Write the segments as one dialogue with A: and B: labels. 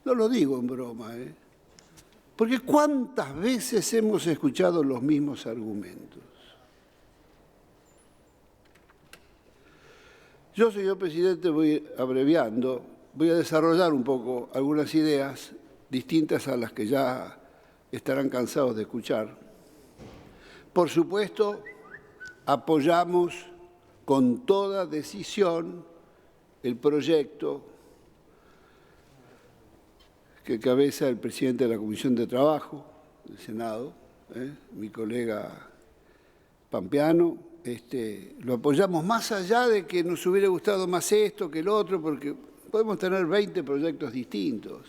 A: No lo digo en broma, porque ¿cuántas veces hemos escuchado los mismos argumentos? Yo, señor presidente, voy abreviando, voy a desarrollar un poco algunas ideas distintas a las que ya estarán cansados de escuchar. Por supuesto, apoyamos con toda decisión el proyecto que cabeza el presidente de la Comisión de Trabajo del Senado, mi colega Pampeano. Lo apoyamos más allá de que nos hubiera gustado más esto que el otro, porque podemos tener 20 proyectos distintos.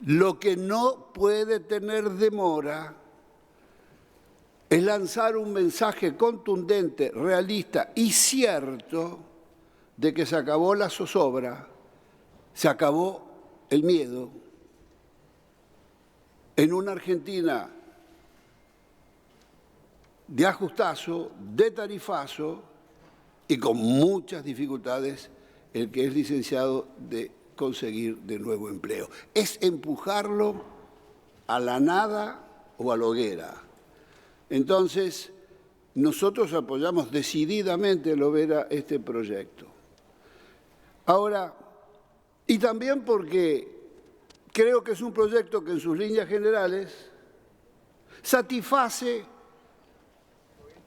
A: Lo que no puede tener demora es lanzar un mensaje contundente, realista y cierto de que se acabó la zozobra, se acabó el miedo en una Argentina de ajustazo, de tarifazo y con muchas dificultades el que es licenciado de conseguir de nuevo empleo. Es empujarlo a la nada o a la hoguera. Entonces, nosotros apoyamos decididamente este proyecto. Ahora, y también porque creo que es un proyecto que en sus líneas generales satisface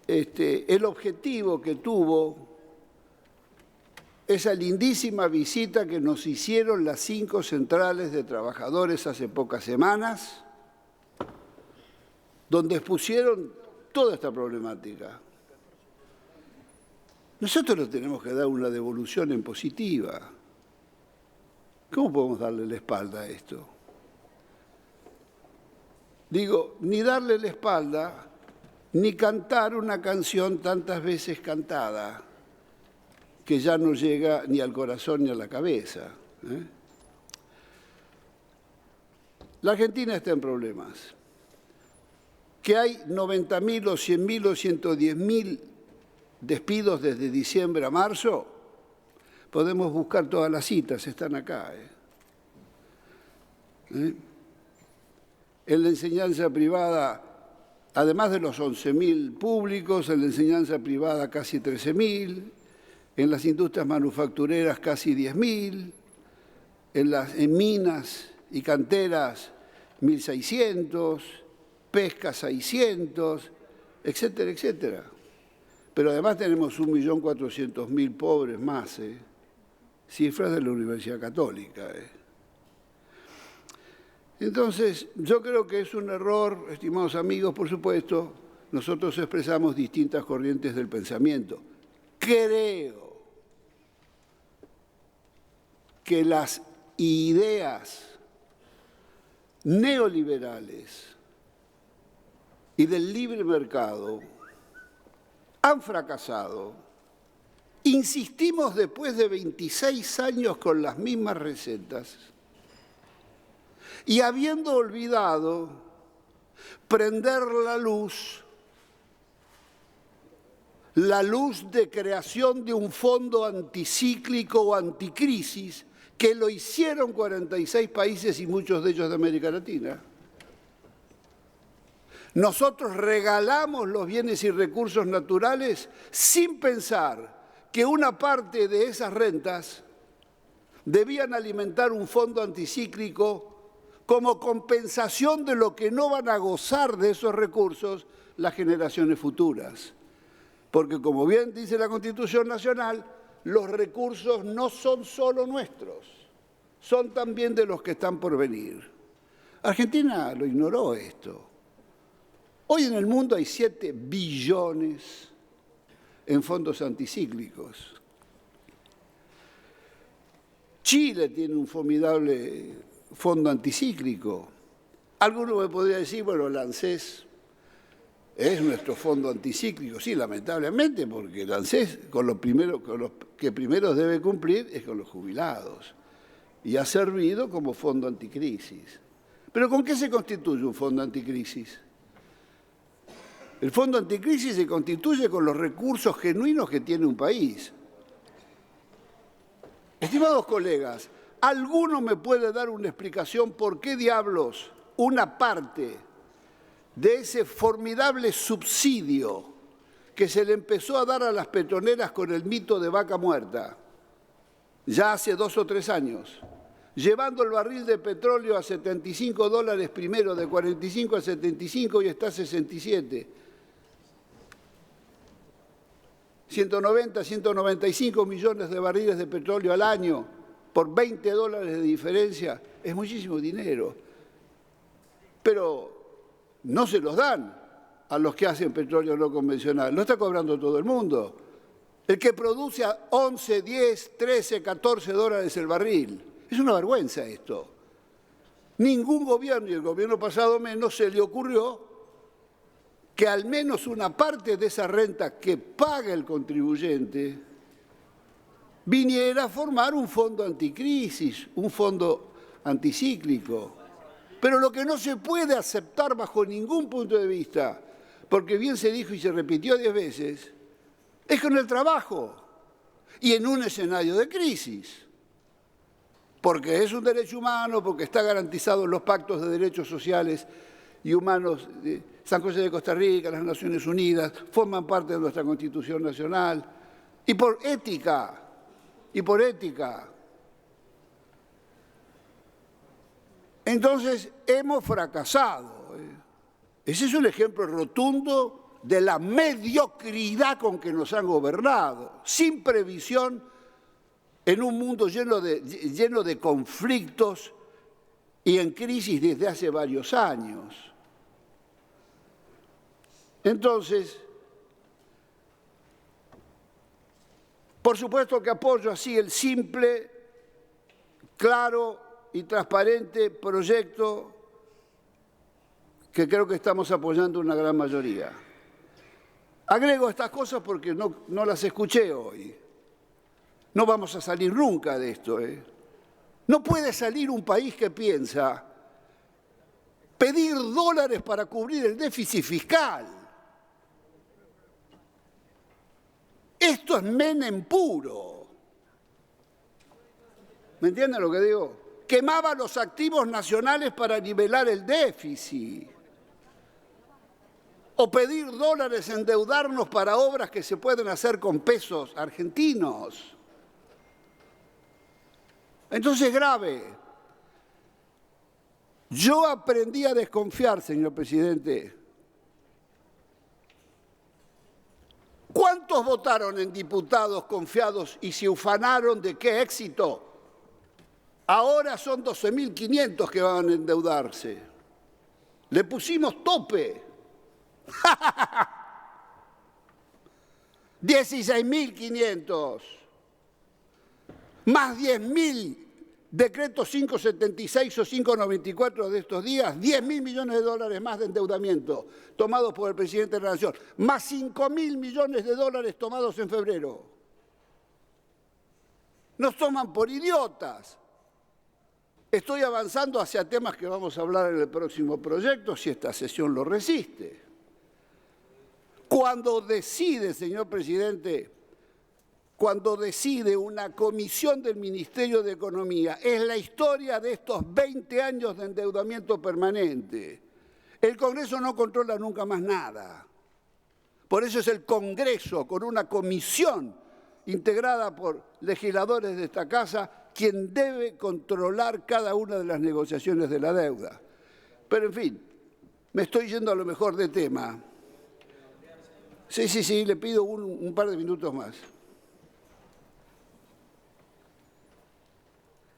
A: el objetivo que tuvo esa lindísima visita que nos hicieron las 5 centrales de trabajadores hace pocas semanas, donde expusieron toda esta problemática. Nosotros le tenemos que dar una devolución en positiva. ¿Cómo podemos darle la espalda a esto? Digo, ni darle la espalda, ni cantar una canción tantas veces cantada que ya no llega ni al corazón ni a la cabeza. La Argentina está en problemas. Que hay 90.000 o 100.000 o 110.000 despidos desde diciembre a marzo, podemos buscar todas las citas, están acá. En la enseñanza privada, además de los 11.000 públicos, en la enseñanza privada casi 13.000, en las industrias manufactureras casi 10.000, en minas y canteras 1.600, pesca 600, etcétera, etcétera. Pero además tenemos 1.400.000 pobres más, cifras de la Universidad Católica. Entonces, yo creo que es un error, estimados amigos, por supuesto, nosotros expresamos distintas corrientes del pensamiento. Creo que las ideas neoliberales y del libre mercado han fracasado. Insistimos después de 26 años con las mismas recetas y habiendo olvidado prender la luz de creación de un fondo anticíclico o anticrisis que lo hicieron 46 países y muchos de ellos de América Latina. Nosotros regalamos los bienes y recursos naturales sin pensar que una parte de esas rentas debían alimentar un fondo anticíclico como compensación de lo que no van a gozar de esos recursos las generaciones futuras. Porque como bien dice la Constitución Nacional, los recursos no son solo nuestros, son también de los que están por venir. Argentina lo ignoró esto. Hoy en el mundo hay 7 billones en fondos anticíclicos. Chile tiene un formidable fondo anticíclico. Alguno me podría decir, bueno, el ANSES es nuestro fondo anticíclico. Sí, lamentablemente, porque el ANSES con los que primero debe cumplir es con los jubilados. Y ha servido como fondo anticrisis. ¿Pero con qué se constituye un fondo anticrisis? El fondo anticrisis se constituye con los recursos genuinos que tiene un país. Estimados colegas, ¿Alguno me puede dar una explicación por qué diablos una parte de ese formidable subsidio que se le empezó a dar a las petroleras con el mito de vaca muerta, ya hace 2 o 3 años, llevando el barril de petróleo a $75 primero, de 45 a 75 y está a 67. 190, 195 millones de barriles de petróleo al año por $20 de diferencia, es muchísimo dinero. Pero no se los dan a los que hacen petróleo no convencional, lo está cobrando todo el mundo. El que produce a 11, 10, 13, 14 dólares el barril. Es una vergüenza esto. Ningún gobierno, y el gobierno pasado menos, se le ocurrió que al menos una parte de esa renta que paga el contribuyente viniera a formar un fondo anticrisis, un fondo anticíclico. Pero lo que no se puede aceptar bajo ningún punto de vista, porque bien se dijo y se repitió 10 veces, es con el trabajo y en un escenario de crisis. Porque es un derecho humano, porque está garantizado en los pactos de derechos sociales y humanos de San José de Costa Rica, las Naciones Unidas, forman parte de nuestra Constitución Nacional, y por ética. Entonces, hemos fracasado. Ese es un ejemplo rotundo de la mediocridad con que nos han gobernado, sin previsión, en un mundo lleno de conflictos y en crisis desde hace varios años. Entonces, por supuesto que apoyo así el simple, claro y transparente proyecto que creo que estamos apoyando una gran mayoría. Agrego estas cosas porque no las escuché hoy. No vamos a salir nunca de esto. No puede salir un país que piensa pedir dólares para cubrir el déficit fiscal. Esto es Menem puro. ¿Me entienden lo que digo? Quemaba los activos nacionales para nivelar el déficit. O pedir dólares, endeudarnos para obras que se pueden hacer con pesos argentinos. Entonces, grave. Yo aprendí a desconfiar, señor presidente. ¿Cuántos votaron en diputados confiados y se ufanaron de qué éxito? Ahora son 12.500 que van a endeudarse. Le pusimos tope. 16.500. Más 10.000 decretos 576 o 594 de estos días, 10.000 millones de dólares más de endeudamiento tomados por el presidente de la Nación, más 5.000 millones de dólares tomados en febrero. Nos toman por idiotas. Estoy avanzando hacia temas que vamos a hablar en el próximo proyecto, si esta sesión lo resiste. Cuando decide, señor presidente, cuando decide una comisión del Ministerio de Economía, es la historia de estos 20 años de endeudamiento permanente. El Congreso no controla nunca más nada. Por eso es el Congreso, con una comisión integrada por legisladores de esta Casa, quien debe controlar cada una de las negociaciones de la deuda. Pero, en fin, me estoy yendo a lo mejor de tema. Sí, le pido un par de minutos más.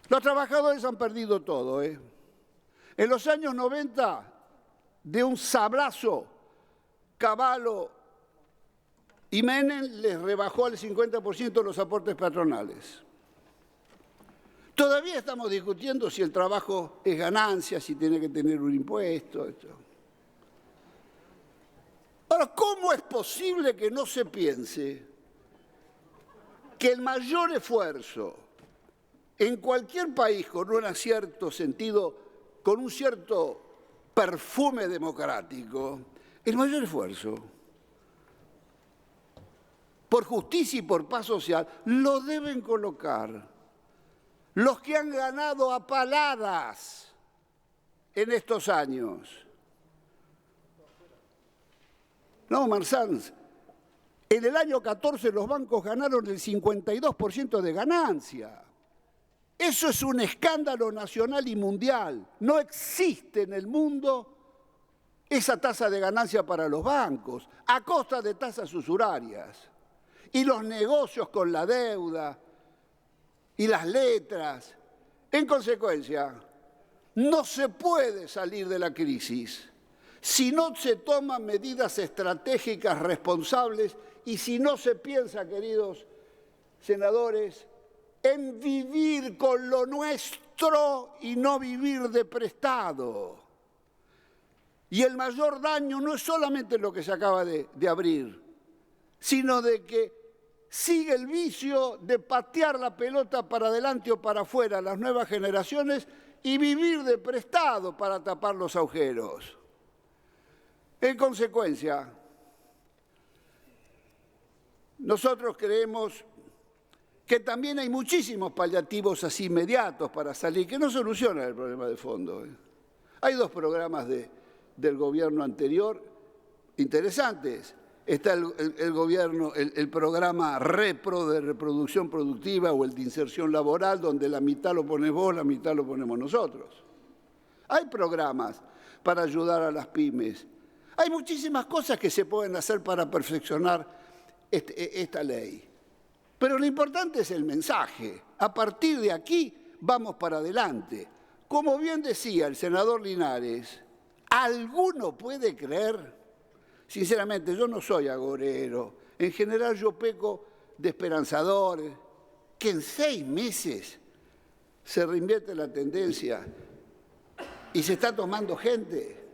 A: Los trabajadores han perdido todo. En los años 90, de un sablazo, Cavallo y Menem les rebajó al 50% los aportes patronales. Todavía estamos discutiendo si el trabajo es ganancia, si tiene que tener un impuesto. Esto. Ahora, ¿cómo es posible que no se piense que el mayor esfuerzo en cualquier país con un cierto sentido, con un cierto perfume democrático, el mayor esfuerzo por justicia y por paz social, lo deben colocar los que han ganado a paladas en estos años. No, Marsanz, en el año 14 los bancos ganaron el 52% de ganancia. Eso es un escándalo nacional y mundial. No existe en el mundo esa tasa de ganancia para los bancos, a costa de tasas usurarias. Y los negocios con la deuda y las letras. En consecuencia, no se puede salir de la crisis si no se toman medidas estratégicas responsables y si no se piensa, queridos senadores, en vivir con lo nuestro y no vivir de prestado. Y el mayor daño no es solamente lo que se acaba de abrir, sino de que sigue el vicio de patear la pelota para adelante o para afuera a las nuevas generaciones y vivir de prestado para tapar los agujeros. En consecuencia, nosotros creemos que también hay muchísimos paliativos así inmediatos para salir, que no solucionan el problema de fondo. Hay dos programas del gobierno anterior interesantes. Está el programa REPRO de reproducción productiva o el de inserción laboral, donde la mitad lo pones vos, la mitad lo ponemos nosotros. Hay programas para ayudar a las pymes. Hay muchísimas cosas que se pueden hacer para perfeccionar esta ley. Pero lo importante es el mensaje. A partir de aquí vamos para adelante. Como bien decía el senador Linares, ¿alguno puede creer? Sinceramente, yo no soy agorero. En general yo peco de esperanzador, que en 6 meses se reinvierte la tendencia y se está tomando gente.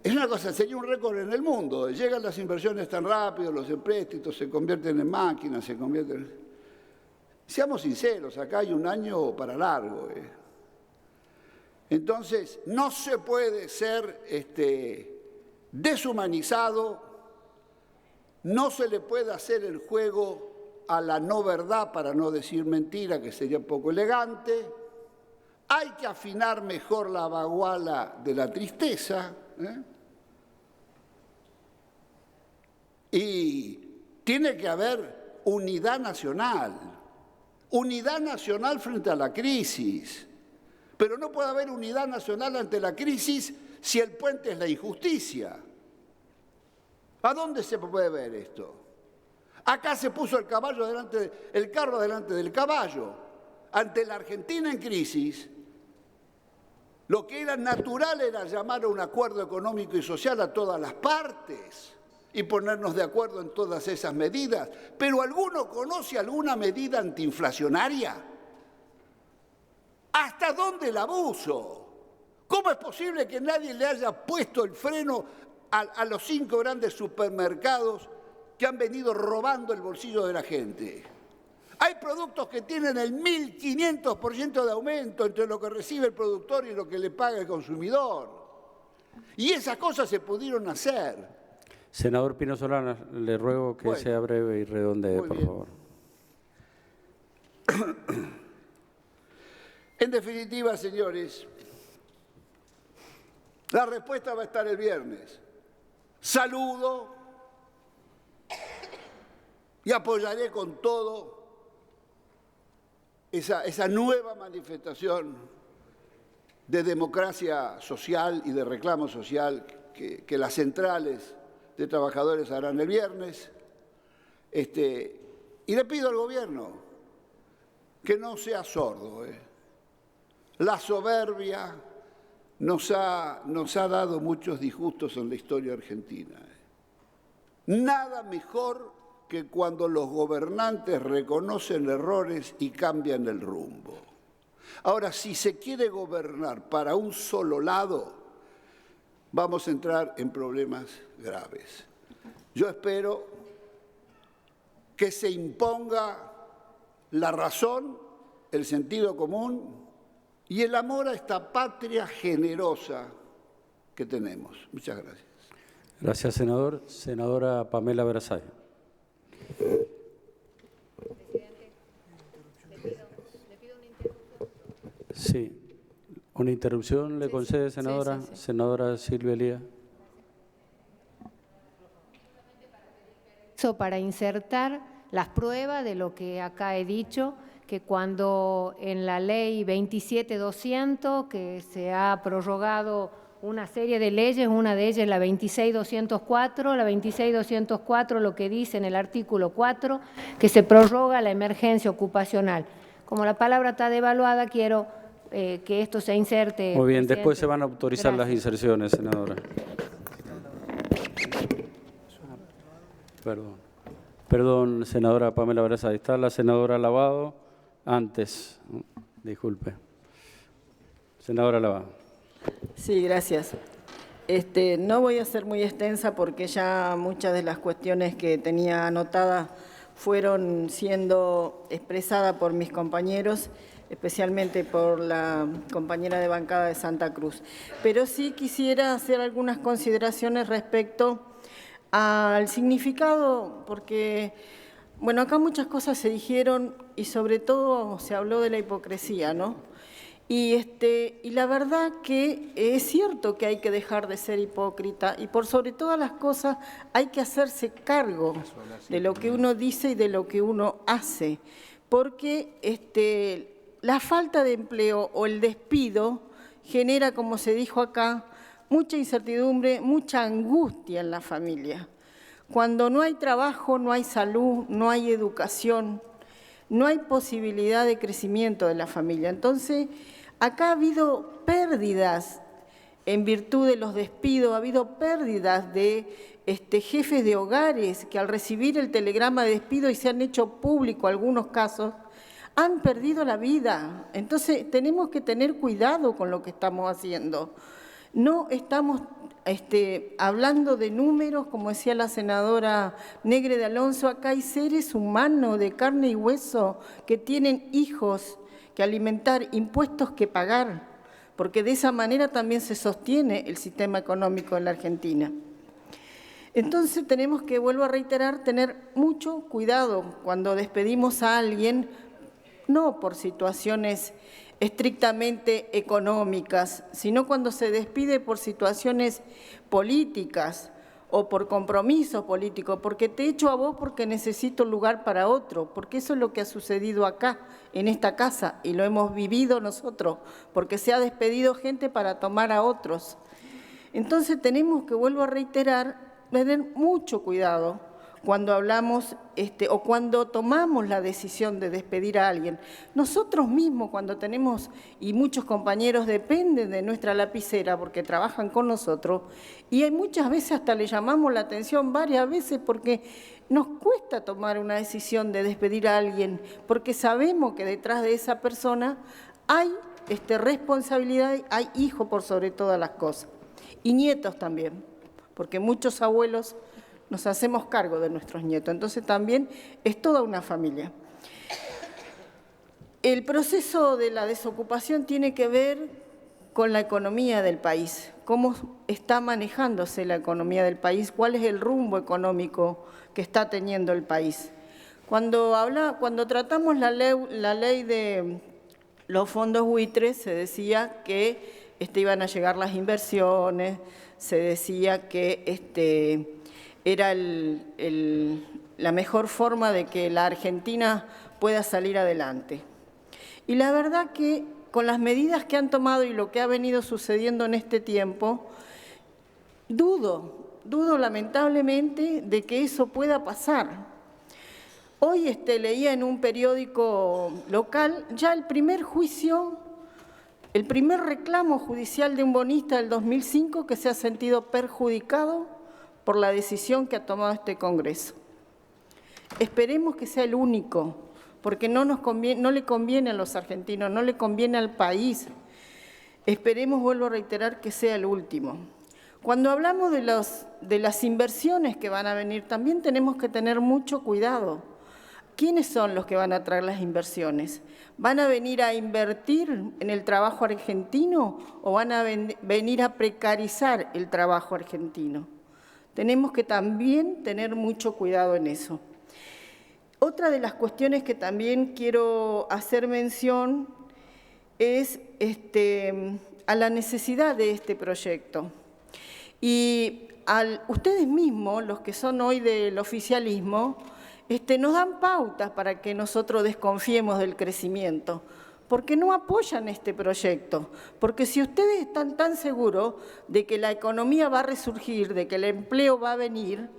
A: Es una cosa, sería un récord en el mundo. Llegan las inversiones tan rápido, los empréstitos se convierten en máquinas, se convierten... Seamos sinceros, acá hay un año para largo. Entonces, no se puede ser deshumanizado, no se le puede hacer el juego a la no verdad para no decir mentira, que sería poco elegante. Hay que afinar mejor la baguala de la tristeza, y tiene que haber unidad nacional frente a la crisis. Pero no puede haber unidad nacional ante la crisis si el puente es la injusticia. ¿A dónde se puede ver esto? Acá se puso el carro delante del caballo. Ante la Argentina en crisis, lo que era natural era llamar a un acuerdo económico y social a todas las partes y ponernos de acuerdo en todas esas medidas. ¿Pero alguno conoce alguna medida antiinflacionaria? ¿Hasta dónde el abuso? ¿Cómo es posible que nadie le haya puesto el freno a los 5 grandes supermercados que han venido robando el bolsillo de la gente? Hay productos que tienen el 1500% de aumento entre lo que recibe el productor y lo que le paga el consumidor. Y esas cosas se pudieron hacer.
B: Senador Pino Solanas, le ruego que sea breve y redondee, por favor.
A: En definitiva, señores, la respuesta va a estar el viernes. Saludo y apoyaré con todo esa nueva manifestación de democracia social y de reclamo social que las centrales de trabajadores harán el viernes. Y le pido al gobierno que no sea sordo. La soberbia nos ha dado muchos disgustos en la historia argentina. Nada mejor que cuando los gobernantes reconocen errores y cambian el rumbo. Ahora, si se quiere gobernar para un solo lado, vamos a entrar en problemas graves. Yo espero que se imponga la razón, el sentido común y el amor a esta patria generosa que tenemos. Muchas gracias.
B: Gracias, senador. Senadora Pamela Verasay. Sí. ¿Una interrupción le concede, senadora?
C: Sí.
B: Senadora Silvia Elía.
C: Para insertar las pruebas de lo que acá he dicho, que cuando en la ley 27.200, que se ha prorrogado una serie de leyes, una de ellas es la 26.204, la 26.204 lo que dice en el artículo 4, que se prorroga la emergencia ocupacional. Como la palabra está devaluada, quiero que esto se inserte.
B: Muy bien,
C: presidente.
B: después se van a autorizar las inserciones, senadora. Perdón, senadora Pamela Brasa. Está la senadora Lavado antes. Disculpe. Senadora Lavado.
D: Sí, gracias. No voy a ser muy extensa porque ya muchas de las cuestiones que tenía anotadas fueron siendo expresadas por mis compañeros, especialmente por la compañera de bancada de Santa Cruz. Pero sí quisiera hacer algunas consideraciones respecto al significado, porque, bueno, acá muchas cosas se dijeron y sobre todo se habló de la hipocresía, ¿no? Y la verdad que es cierto que hay que dejar de ser hipócrita y por sobre todas las cosas hay que hacerse cargo de lo que uno dice y de lo que uno hace, porque la falta de empleo o el despido genera, como se dijo acá, mucha incertidumbre, mucha angustia en la familia. Cuando no hay trabajo, no hay salud, no hay educación, no hay posibilidad de crecimiento de la familia. Entonces, acá ha habido pérdidas en virtud de los despidos, ha habido pérdidas de jefes de hogares que al recibir el telegrama de despido y se han hecho público algunos casos, han perdido la vida. Entonces, tenemos que tener cuidado con lo que estamos haciendo. No estamos hablando de números, como decía la senadora Negre de Alonso, acá hay seres humanos de carne y hueso que tienen hijos que alimentar, impuestos que pagar, porque de esa manera también se sostiene el sistema económico en la Argentina. Entonces tenemos que, vuelvo a reiterar, tener mucho cuidado cuando despedimos a alguien, no por situaciones estrictamente económicas, sino cuando se despide por situaciones políticas o por compromisos políticos, porque te echo a vos porque necesito un lugar para otro, porque eso es lo que ha sucedido acá, en esta casa, y lo hemos vivido nosotros, porque se ha despedido gente para tomar a otros. Entonces tenemos que, vuelvo a reiterar, tener mucho cuidado cuando hablamos o cuando tomamos la decisión de despedir a alguien. Nosotros mismos cuando tenemos, y muchos compañeros dependen de nuestra lapicera porque trabajan con nosotros, y hay muchas veces hasta le llamamos la atención varias veces porque nos cuesta tomar una decisión de despedir a alguien, porque sabemos que detrás de esa persona hay responsabilidad, hay hijos por sobre todas las cosas, y nietos también, porque muchos abuelos nos hacemos cargo de nuestros nietos, entonces también es toda una familia. El proceso de la desocupación tiene que ver con la economía del país, cómo está manejándose la economía del país, cuál es el rumbo económico que está teniendo el país. Cuando tratamos la ley de los fondos buitres, se decía que iban a llegar las inversiones, se decía que era la mejor forma de que la Argentina pueda salir adelante. Y la verdad que con las medidas que han tomado y lo que ha venido sucediendo en este tiempo, dudo lamentablemente de que eso pueda pasar. Hoy leía en un periódico local ya el primer juicio, el primer reclamo judicial de un bonista del 2005 que se ha sentido perjudicado por la decisión que ha tomado este Congreso. Esperemos que sea el único, porque no le conviene a los argentinos, no le conviene al país. Esperemos, vuelvo a reiterar, que sea el último. Cuando hablamos de las inversiones que van a venir, también tenemos que tener mucho cuidado. ¿Quiénes son los que van a traer las inversiones? ¿Van a venir a invertir en el trabajo argentino o van a venir a precarizar el trabajo argentino? Tenemos que también tener mucho cuidado en eso. Otra de las cuestiones que también quiero hacer mención es a la necesidad de este proyecto. Y ustedes mismos, los que son hoy del oficialismo, nos dan pautas para que nosotros desconfiemos del crecimiento, porque no apoyan este proyecto. Porque si ustedes están tan seguros de que la economía va a resurgir, de que el empleo va a venir,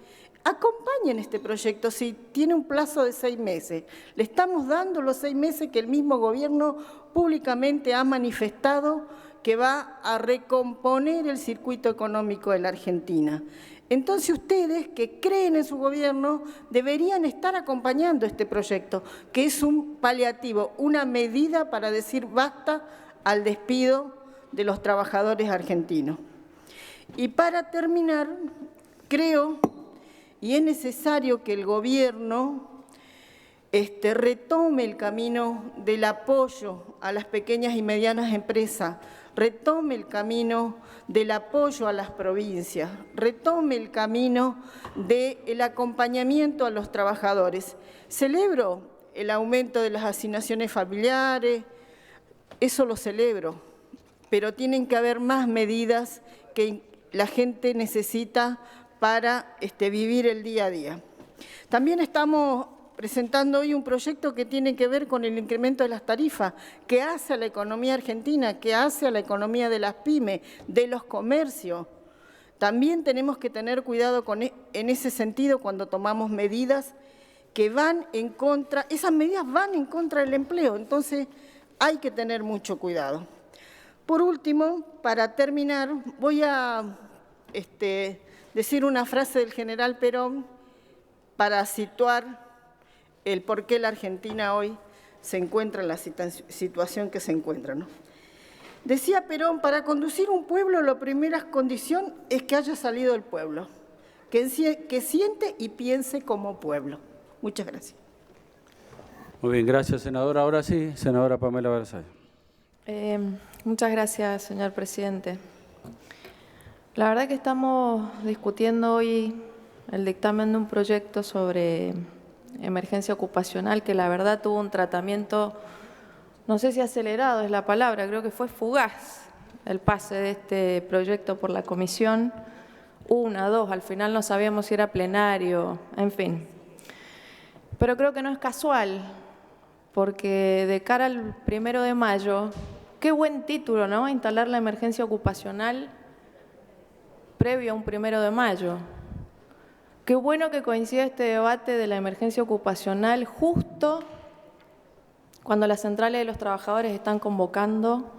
D: acompañen este proyecto si tiene un plazo de 6 meses. Le estamos dando los 6 meses que el mismo gobierno públicamente ha manifestado que va a recomponer el circuito económico de la Argentina. Entonces ustedes que creen en su gobierno deberían estar acompañando este proyecto, que es un paliativo, una medida para decir basta al despido de los trabajadores argentinos. Y para terminar, creo y es necesario que el gobierno retome el camino del apoyo a las pequeñas y medianas empresas, retome el camino del apoyo a las provincias, retome el camino del acompañamiento a los trabajadores. Celebro el aumento de las asignaciones familiares, eso lo celebro, pero tienen que haber más medidas que la gente necesita para vivir el día a día. También estamos presentando hoy un proyecto que tiene que ver con el incremento de las tarifas, que hace a la economía argentina, que hace a la economía de las pymes, de los comercios. También tenemos que tener cuidado en ese sentido cuando tomamos medidas que van en contra, esas medidas van en contra del empleo, entonces hay que tener mucho cuidado. Por último, para terminar, voy a decir una frase del general Perón para situar el por qué la Argentina hoy se encuentra en la situación que se encuentra, ¿no? Decía Perón, para conducir un pueblo la primera condición es que haya salido del pueblo, que siente y piense como pueblo. Muchas gracias.
B: Muy bien, gracias, senadora. Ahora sí, senadora Pamela Versalles.
E: Muchas gracias, señor presidente. La verdad que estamos discutiendo hoy el dictamen de un proyecto sobre emergencia ocupacional que la verdad tuvo un tratamiento, no sé si acelerado es la palabra, creo que fue fugaz el pase de este proyecto por la comisión, 1, 2, al final no sabíamos si era plenario, en fin. Pero creo que no es casual, porque de cara al 1 de mayo, qué buen título, ¿no? Instalar la emergencia ocupacional previo a un 1 de mayo. Qué bueno que coincida este debate de la emergencia ocupacional justo cuando las centrales de los trabajadores están convocando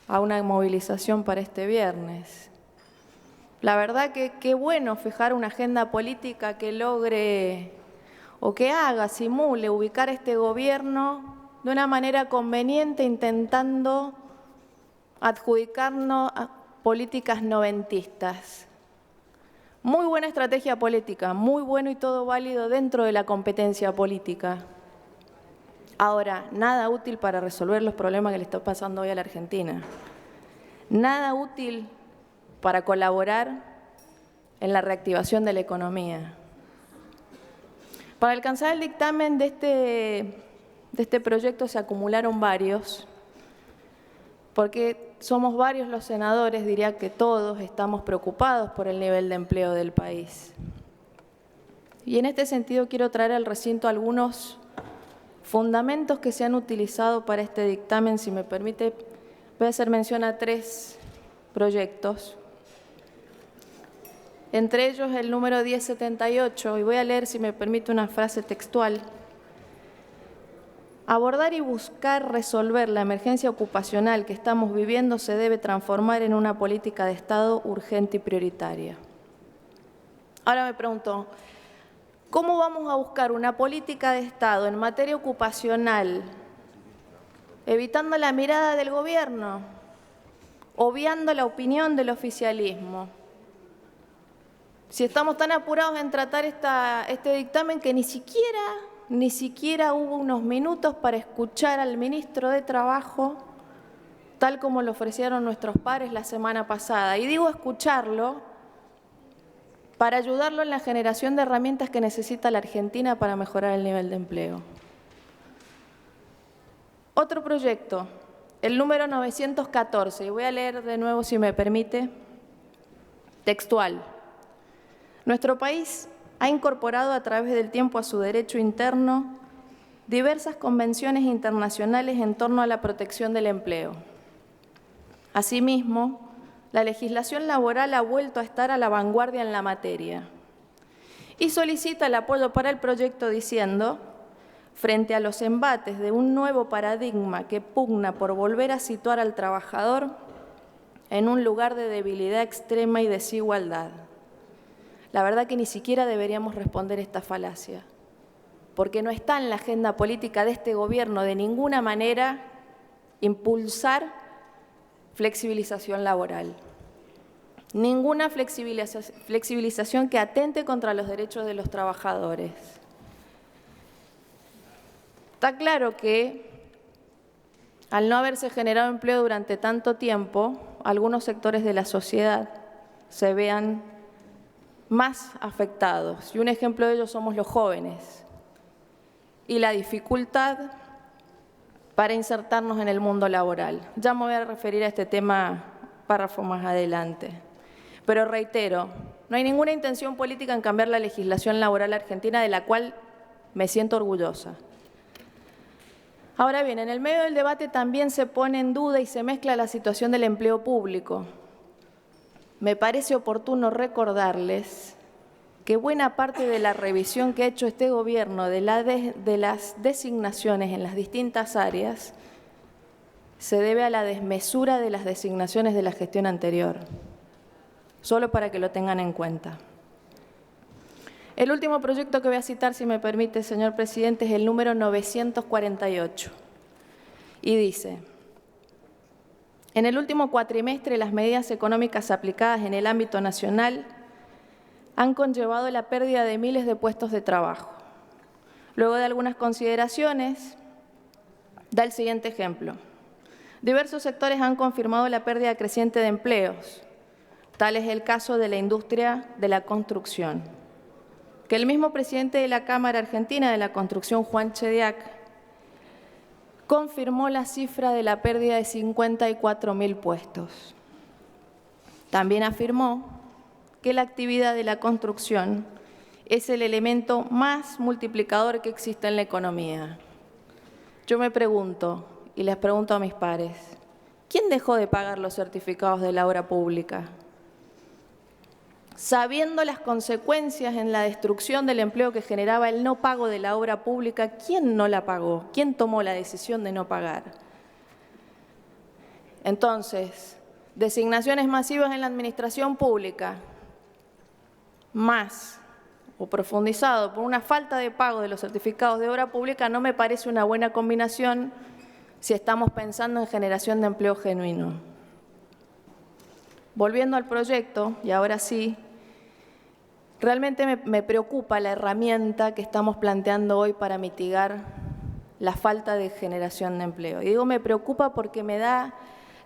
E: a una movilización para este viernes. La verdad que qué bueno fijar una agenda política que logre o que haga, simule, ubicar a este gobierno de una manera conveniente, intentando adjudicarnos a políticas noventistas. Muy buena estrategia política, muy bueno y todo válido dentro de la competencia política. Ahora, nada útil para resolver los problemas que le está pasando hoy a la Argentina. Nada útil para colaborar en la reactivación de la economía. Para alcanzar el dictamen de este proyecto se acumularon varios, porque somos varios los senadores, diría que todos estamos preocupados por el nivel de empleo del país. Y en este sentido quiero traer al recinto algunos fundamentos que se han utilizado para este dictamen. Si me permite, voy a hacer mención a 3 proyectos. Entre ellos el número 1078, y voy a leer, si me permite, una frase textual. Abordar y buscar resolver la emergencia ocupacional que estamos viviendo se debe transformar en una política de Estado urgente y prioritaria. Ahora me pregunto, ¿cómo vamos a buscar una política de Estado en materia ocupacional, evitando la mirada del gobierno, obviando la opinión del oficialismo? Si estamos tan apurados en tratar este dictamen que ni siquiera hubo unos minutos para escuchar al ministro de Trabajo, tal como lo ofrecieron nuestros pares la semana pasada. Y digo escucharlo para ayudarlo en la generación de herramientas que necesita la Argentina para mejorar el nivel de empleo. Otro proyecto, el número 914, y voy a leer de nuevo si me permite, textual. Nuestro país ha incorporado a través del tiempo a su derecho interno diversas convenciones internacionales en torno a la protección del empleo. Asimismo, la legislación laboral ha vuelto a estar a la vanguardia en la materia y solicita el apoyo para el proyecto diciendo: frente a los embates de un nuevo paradigma que pugna por volver a situar al trabajador en un lugar de debilidad extrema y desigualdad. La verdad que ni siquiera deberíamos responder esta falacia, porque no está en la agenda política de este gobierno de ninguna manera impulsar flexibilización laboral. Ninguna flexibilización que atente contra los derechos de los trabajadores. Está claro que, al no haberse generado empleo durante tanto tiempo, algunos sectores de la sociedad se vean más afectados. Y un ejemplo de ello somos los jóvenes. Y la dificultad para insertarnos en el mundo laboral. Ya me voy a referir a este tema párrafo más adelante. Pero reitero, no hay ninguna intención política en cambiar la legislación laboral argentina, de la cual me siento orgullosa. Ahora bien, en el medio del debate también se pone en duda y se mezcla la situación del empleo público. Me parece oportuno recordarles que buena parte de la revisión que ha hecho este gobierno de las designaciones en las distintas áreas se debe a la desmesura de las designaciones de la gestión anterior. Solo para que lo tengan en cuenta. El último proyecto que voy a citar, si me permite, señor presidente, es el número 948. Y dice: en el último cuatrimestre, las medidas económicas aplicadas en el ámbito nacional han conllevado la pérdida de miles de puestos de trabajo. Luego de algunas consideraciones, da el siguiente ejemplo. Diversos sectores han confirmado la pérdida creciente de empleos. Tal es el caso de la industria de la construcción, que el mismo presidente de la Cámara Argentina de la Construcción, Juan Chediak, confirmó la cifra de la pérdida de 54.000 puestos. También afirmó que la actividad de la construcción es el elemento más multiplicador que existe en la economía. Yo me pregunto, y les pregunto a mis pares, ¿quién dejó de pagar los certificados de la obra pública? Sabiendo las consecuencias en la destrucción del empleo que generaba el no pago de la obra pública, ¿quién no la pagó? ¿Quién tomó la decisión de no pagar? Entonces, designaciones masivas en la administración pública, más o profundizado por una falta de pago de los certificados de obra pública, no me parece una buena combinación si estamos pensando en generación de empleo genuino. Volviendo al proyecto, y ahora sí, realmente me preocupa la herramienta que estamos planteando hoy para mitigar la falta de generación de empleo. Y digo me preocupa porque me da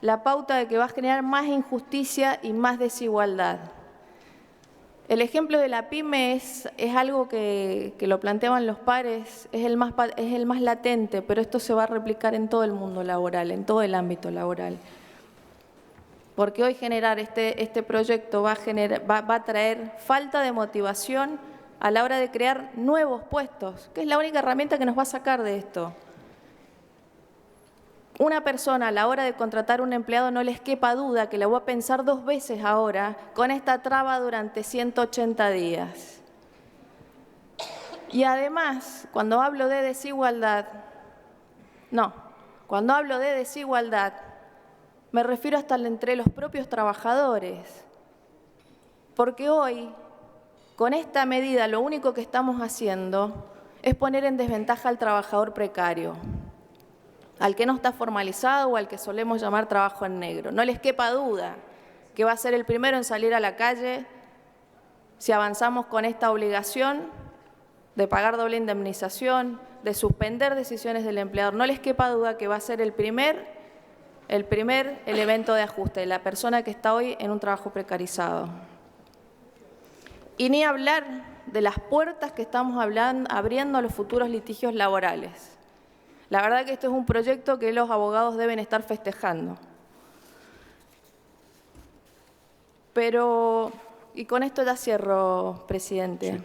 E: la pauta de que va a generar más injusticia y más desigualdad. El ejemplo de la PYME es algo que lo planteaban los pares, es el más latente, pero esto se va a replicar en todo el mundo laboral, en todo el ámbito laboral. Porque hoy generar este proyecto va a traer falta de motivación a la hora de crear nuevos puestos, que es la única herramienta que nos va a sacar de esto. Una persona a la hora de contratar un empleado no les quepa duda que la voy a pensar 2 veces ahora con esta traba durante 180 días. Y además, cuando hablo de desigualdad, me refiero hasta entre los propios trabajadores. Porque hoy, con esta medida, lo único que estamos haciendo es poner en desventaja al trabajador precario, al que no está formalizado o al que solemos llamar trabajo en negro. No les quepa duda que va a ser el primero en salir a la calle si avanzamos con esta obligación de pagar doble indemnización, de suspender decisiones del empleador. No les quepa duda que va a ser el primer elemento de ajuste, la persona que está hoy en un trabajo precarizado. Y ni hablar de las puertas que estamos abriendo a los futuros litigios laborales. La verdad que este es un proyecto que los abogados deben estar festejando. Pero, y con esto ya cierro, presidente,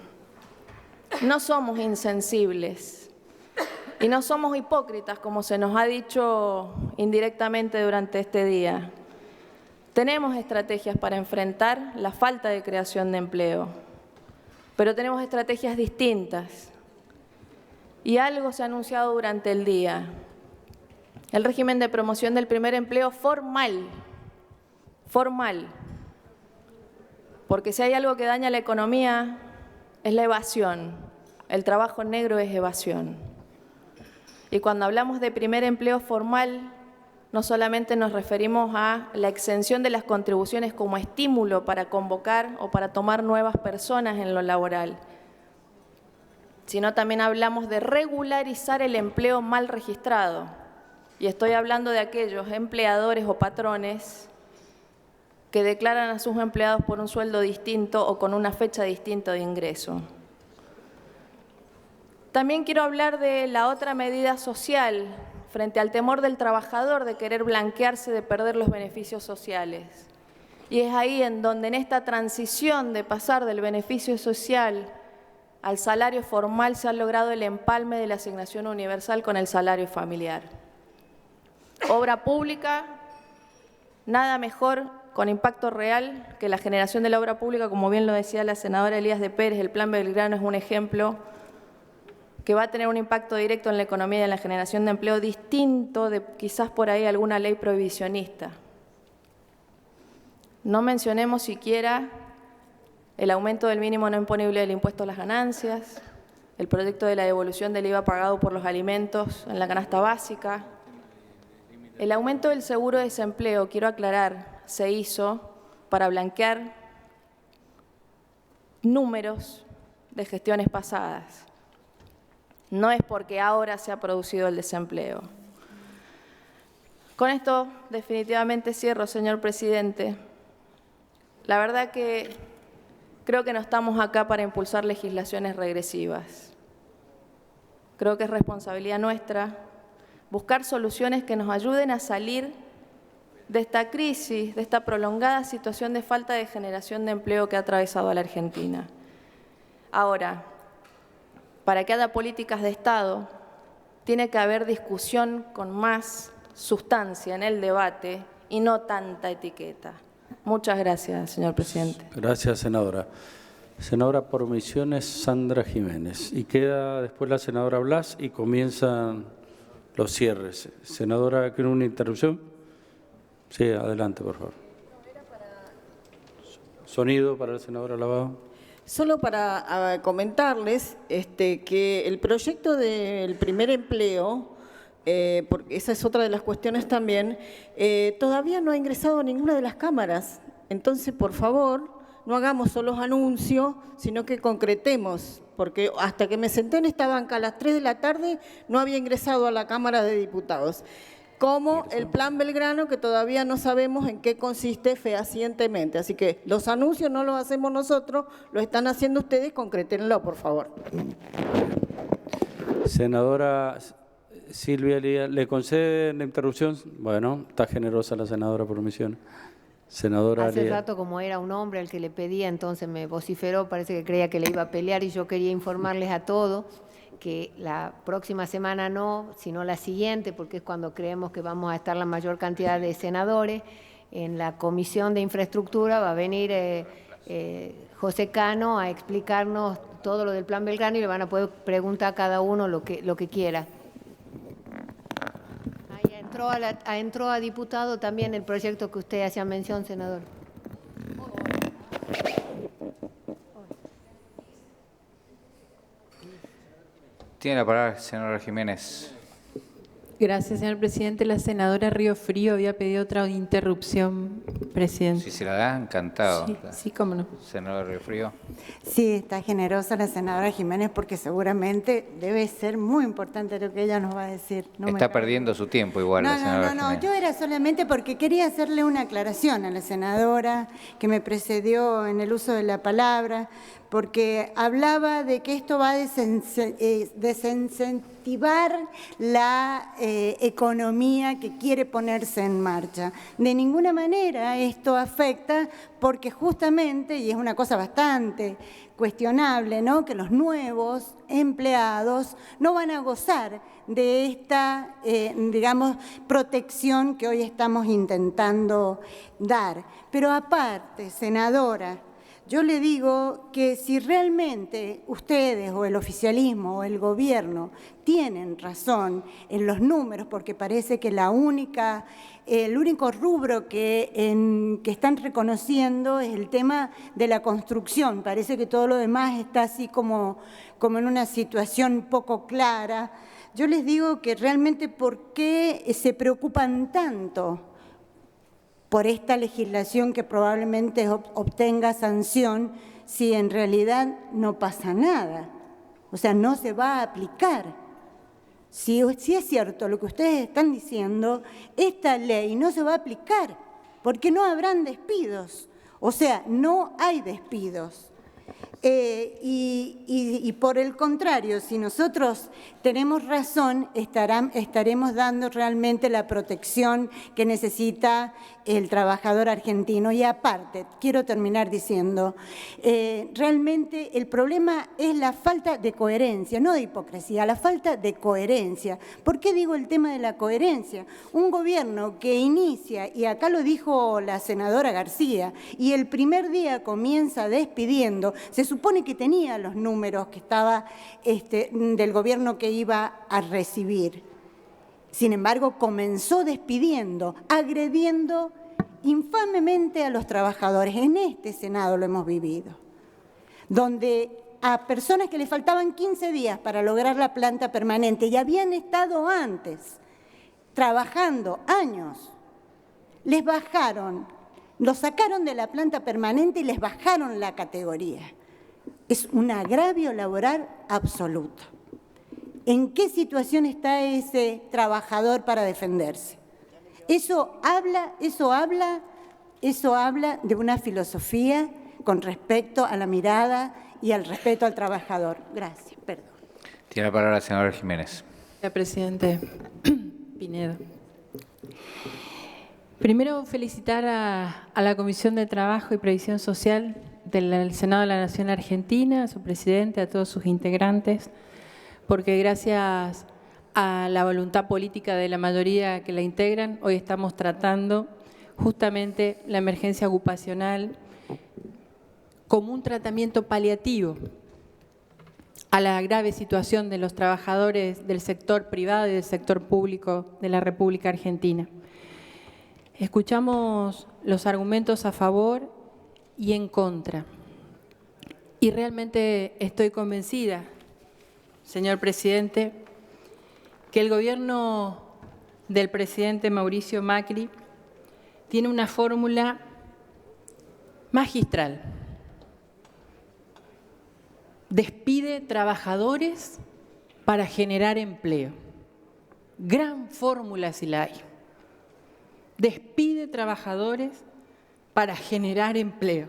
E: no somos insensibles y no somos hipócritas, como se nos ha dicho indirectamente durante este día. Tenemos estrategias para enfrentar la falta de creación de empleo, pero tenemos estrategias distintas. Y algo se ha anunciado durante el día. El régimen de promoción del primer empleo formal. Porque si hay algo que daña la economía, es la evasión. El trabajo negro es evasión. Y cuando hablamos de primer empleo formal, no solamente nos referimos a la exención de las contribuciones como estímulo para convocar o para tomar nuevas personas en lo laboral, sino también hablamos de regularizar el empleo mal registrado. Y estoy hablando de aquellos empleadores o patrones que declaran a sus empleados por un sueldo distinto o con una fecha distinta de ingreso. También quiero hablar de la otra medida social frente al temor del trabajador de querer blanquearse de perder los beneficios sociales. Y es ahí en donde en esta transición de pasar del beneficio social al salario formal se ha logrado el empalme de la asignación universal con el salario familiar. Obra pública, nada mejor con impacto real que la generación de la obra pública, como bien lo decía la senadora Elías de Pérez. El Plan Belgrano es un ejemplo que va a tener un impacto directo en la economía y en la generación de empleo distinto de quizás por ahí alguna ley prohibicionista. No mencionemos siquiera el aumento del mínimo no imponible del impuesto a las ganancias, el proyecto de la devolución del IVA pagado por los alimentos en la canasta básica. El aumento del seguro de desempleo, quiero aclarar, se hizo para blanquear números de gestiones pasadas. No es porque ahora se ha producido el desempleo. Con esto definitivamente cierro, señor presidente. La verdad que creo que no estamos acá para impulsar legislaciones regresivas. Creo que es responsabilidad nuestra buscar soluciones que nos ayuden a salir de esta crisis, de esta prolongada situación de falta de generación de empleo que ha atravesado a la Argentina. Ahora, para que haya políticas de Estado, tiene que haber discusión con más sustancia en el debate y no tanta etiqueta. Muchas gracias, señor presidente.
B: Gracias, senadora. Senadora por Misiones, Sandra Jiménez. Y queda después la senadora Blas y comienzan los cierres. Senadora, ¿quiere una interrupción? Sí, adelante, por favor. Sonido para la senadora Lavado.
D: Solo para comentarles que el proyecto del primer empleo, porque esa es otra de las cuestiones también, todavía no ha ingresado a ninguna de las cámaras. Entonces, por favor, no hagamos solo anuncios, sino que concretemos, porque hasta que me senté en esta banca a las 3 de la tarde no había ingresado a la Cámara de Diputados. Como el Plan Belgrano, que todavía no sabemos en qué consiste fehacientemente. Así que los anuncios no los hacemos nosotros, lo están haciendo ustedes, concrétenlo, por favor.
B: Senadora Silvia Elías, ¿le concede la interrupción? Bueno, está generosa la senadora por Misiones. Senadora
C: Hace
B: Elías.
C: rato, como era un hombre al que le pedía, entonces me vociferó, parece que creía que le iba a pelear y yo quería informarles a todos que la próxima semana no, sino la siguiente, porque es cuando creemos que vamos a estar la mayor cantidad de senadores. En la Comisión de Infraestructura va a venir José Cano a explicarnos todo lo del Plan Belgrano y le van a poder preguntar a cada uno lo que quiera. Ahí entró a diputado también el proyecto que usted hacía mención, senador.
F: Tiene la palabra, senadora Jiménez.
G: Gracias, señor presidente. La senadora Río Frío había pedido otra interrupción, presidente.
F: Si se la da, encantado.
G: Sí, cómo no.
F: Senadora Río Frío.
H: Sí, está generosa la senadora Jiménez porque seguramente debe ser muy importante lo que ella nos va a decir.
F: Está perdiendo su tiempo igual la senadora Jiménez.
H: Yo era solamente porque quería hacerle una aclaración a la senadora que me precedió en el uso de la palabra, porque hablaba de que esto va a reactivar la economía que quiere ponerse en marcha. De ninguna manera esto afecta porque justamente, y es una cosa bastante cuestionable, ¿no?, que los nuevos empleados no van a gozar de esta, digamos, protección que hoy estamos intentando dar. Pero aparte, senadora, yo le digo que si realmente ustedes o el oficialismo o el gobierno tienen razón en los números, porque parece que el único rubro que están reconociendo es el tema de la construcción. Parece que todo lo demás está así como en una situación poco clara. Yo les digo que realmente ¿por qué se preocupan tanto por esta legislación que probablemente obtenga sanción si en realidad no pasa nada? O sea, no se va a aplicar. Si es cierto lo que ustedes están diciendo, esta ley no se va a aplicar porque no habrán despidos. O sea, no hay despidos. Y por el contrario, si nosotros tenemos razón, estaremos dando realmente la protección que necesita el trabajador argentino. Y aparte, quiero terminar diciendo, realmente el problema es la falta de coherencia, no de hipocresía, la falta de coherencia. ¿Por qué digo el tema de la coherencia? Un gobierno que inicia, y acá lo dijo la senadora García, y el primer día comienza despidiendo, se supone que tenía los números que estaba del gobierno que iba a recibir. Sin embargo, comenzó despidiendo, agrediendo infamemente a los trabajadores. En este Senado lo hemos vivido, donde a personas que le faltaban 15 días para lograr la planta permanente y habían estado antes trabajando años, les bajaron, los sacaron de la planta permanente y les bajaron la categoría. Es un agravio laboral absoluto. ¿En qué situación está ese trabajador para defenderse? Eso habla de una filosofía con respecto a la mirada y al respeto al trabajador. Gracias, perdón.
F: Tiene la palabra la senadora Jiménez.
G: Gracias, presidente Pinedo. Primero, felicitar a la Comisión de Trabajo y Previsión Social del Senado de la Nación Argentina, a su presidente, a todos sus integrantes, porque gracias a la voluntad política de la mayoría que la integran, hoy estamos tratando justamente la emergencia ocupacional como un tratamiento paliativo a la grave situación de los trabajadores del sector privado y del sector público de la República Argentina. Escuchamos los argumentos a favor y en contra. Y realmente estoy convencida, señor presidente, que el gobierno del presidente Mauricio Macri tiene una fórmula magistral. Despide trabajadores para generar empleo. Gran fórmula si la hay. Despide trabajadores para generar empleo.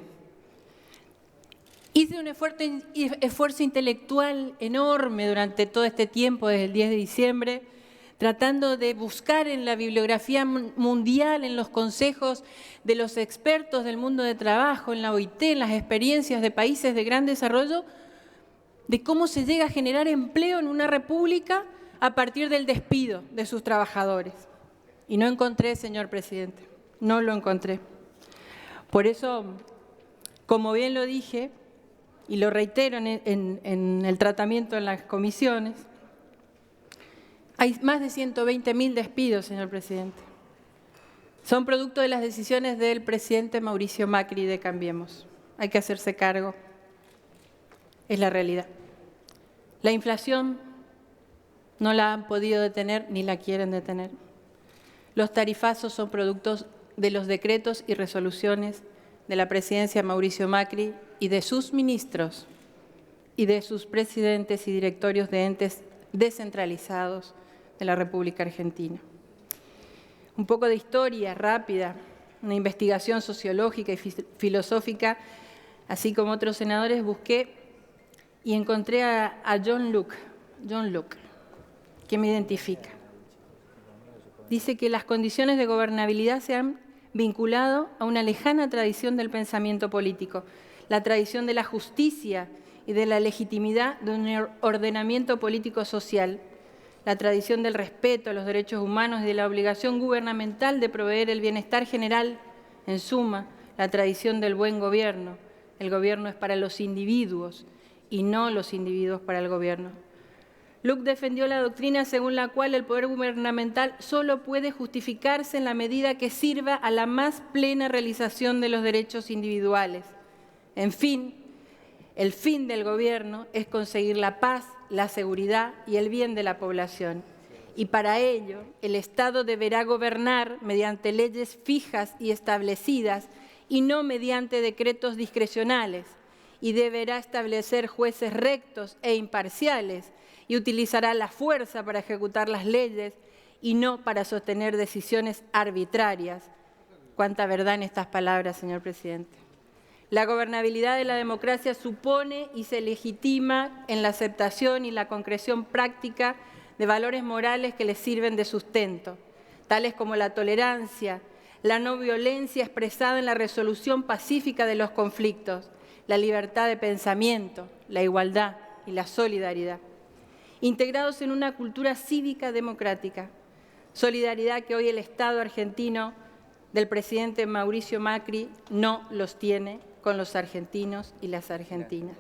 G: Hice un esfuerzo intelectual enorme durante todo este tiempo, desde el 10 de diciembre, tratando de buscar en la bibliografía mundial, en los consejos de los expertos del mundo de trabajo, en la OIT, en las experiencias de países de gran desarrollo, de cómo se llega a generar empleo en una república a partir del despido de sus trabajadores. Y no encontré, señor presidente, no lo encontré. Por eso, como bien lo dije, y lo reitero en el tratamiento en las comisiones, hay más de 120.000 despidos, señor presidente. Son producto de las decisiones del presidente Mauricio Macri de Cambiemos. Hay que hacerse cargo. Es la realidad. La inflación no la han podido detener ni la quieren detener. Los tarifazos son productos de los decretos y resoluciones de la presidencia Mauricio Macri y de sus ministros y de sus presidentes y directorios de entes descentralizados de la República Argentina. Un poco de historia rápida, una investigación sociológica y filosófica, así como otros senadores, busqué y encontré a John Locke. que me identifica. Dice que las condiciones de gobernabilidad se han vinculado a una lejana tradición del pensamiento político, la tradición de la justicia y de la legitimidad de un ordenamiento político-social, la tradición del respeto a los derechos humanos y de la obligación gubernamental de proveer el bienestar general, en suma, la tradición del buen gobierno. El gobierno es para los individuos y no los individuos para el gobierno. Luc defendió la doctrina según la cual el poder gubernamental solo puede justificarse en la medida que sirva a la más plena realización de los derechos individuales. En fin, el fin del gobierno es conseguir la paz, la seguridad y el bien de la población. Y para ello, el Estado deberá gobernar mediante leyes fijas y establecidas y no mediante decretos discrecionales, y deberá establecer jueces rectos e imparciales, y utilizará la fuerza para ejecutar las leyes y no para sostener decisiones arbitrarias. Cuánta verdad en estas palabras, señor presidente. La gobernabilidad de la democracia supone y se legitima en la aceptación y la concreción práctica de valores morales que les sirven de sustento, tales como la tolerancia, la no violencia expresada en la resolución pacífica de los conflictos, la libertad de pensamiento, la igualdad y la solidaridad, integrados en una cultura cívica democrática, solidaridad que hoy el Estado argentino del presidente Mauricio Macri no los tiene con los argentinos y las argentinas.